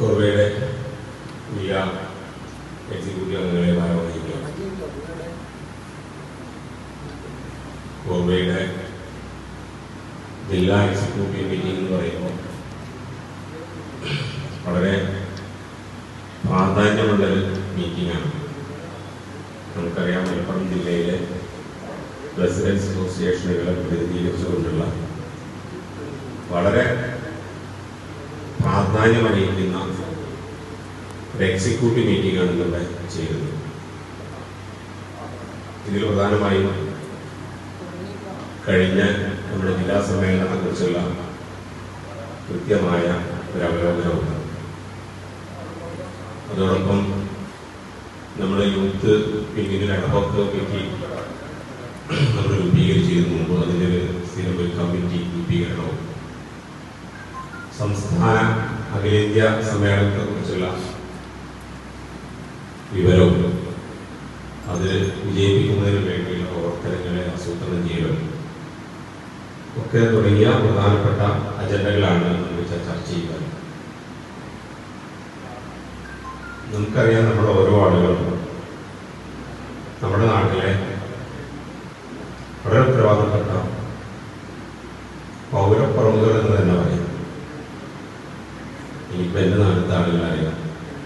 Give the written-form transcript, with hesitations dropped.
കോർവയുടെ ജില്ലാ എക്സിക്യൂട്ടീവ് അംഗങ്ങളെ ഭാരവാഹിക്കുക, കോർവയുടെ ജില്ലാ എക്സിക്യൂട്ടീവ് മീറ്റിംഗ് എന്ന് പറയുമ്പോൾ വളരെ പ്രാധാന്യമുള്ളൊരു മീറ്റിംഗാണ്. നമുക്കറിയാം, മലപ്പുറം ജില്ലയിലെ റെസിഡൻസ് അസോസിയേഷനുകളെ പ്രതിനിധീകരിച്ചുകൊണ്ടുള്ള വളരെ പ്രാധാന്യമറിയിക്കുന്ന ഒരു എക്സിക്യൂട്ടീവ് മീറ്റിംഗാണ് ഇവിടെ ചെയ്യുന്നത്. ഇതിൽ പ്രധാനമായും കഴിഞ്ഞ നമ്മുടെ ജില്ലാ സമ്മേളനത്തെക്കുറിച്ചുള്ള കൃത്യമായ ഒരു അവലോകനമുണ്ട്. അതോടൊപ്പം നമ്മുടെ യൂത്ത് പിന്നീട് അഡ്ഹോക് കമ്മിറ്റി നമ്മൾ രൂപീകരിച്ചിരുന്നു. മുമ്പ് അതിൻ്റെ ഒരു സ്ഥിരം ഒരു കമ്മിറ്റി രൂപീകരണവും സംസ്ഥാന അഖിലേന്ത്യാ സമ്മേളനത്തെക്കുറിച്ചുള്ള വിവരവും അത് വിജയിപ്പിക്കുന്നതിന് വേണ്ടിയുള്ള പ്രവർത്തനങ്ങളെ ആസൂത്രണം ചെയ്യലും ഒക്കെ തുടങ്ങിയ പ്രധാനപ്പെട്ട അജണ്ടകളാണ് നമ്മൾ ചർച്ച ചെയ്യുന്നത്. നമുക്കറിയാം, നമ്മുടെ ഓരോ ആളുകളും നമ്മുടെ നാട്ടിലെ വളരെ ഉത്തരവാദപ്പെട്ട പൗരപ്രമുഖർ എന്ന് തന്നെ പറയാം. ഇനിയിപ്പോൾ എൻ്റെ നാട്ടിലത്തെ ആളുകളായാലും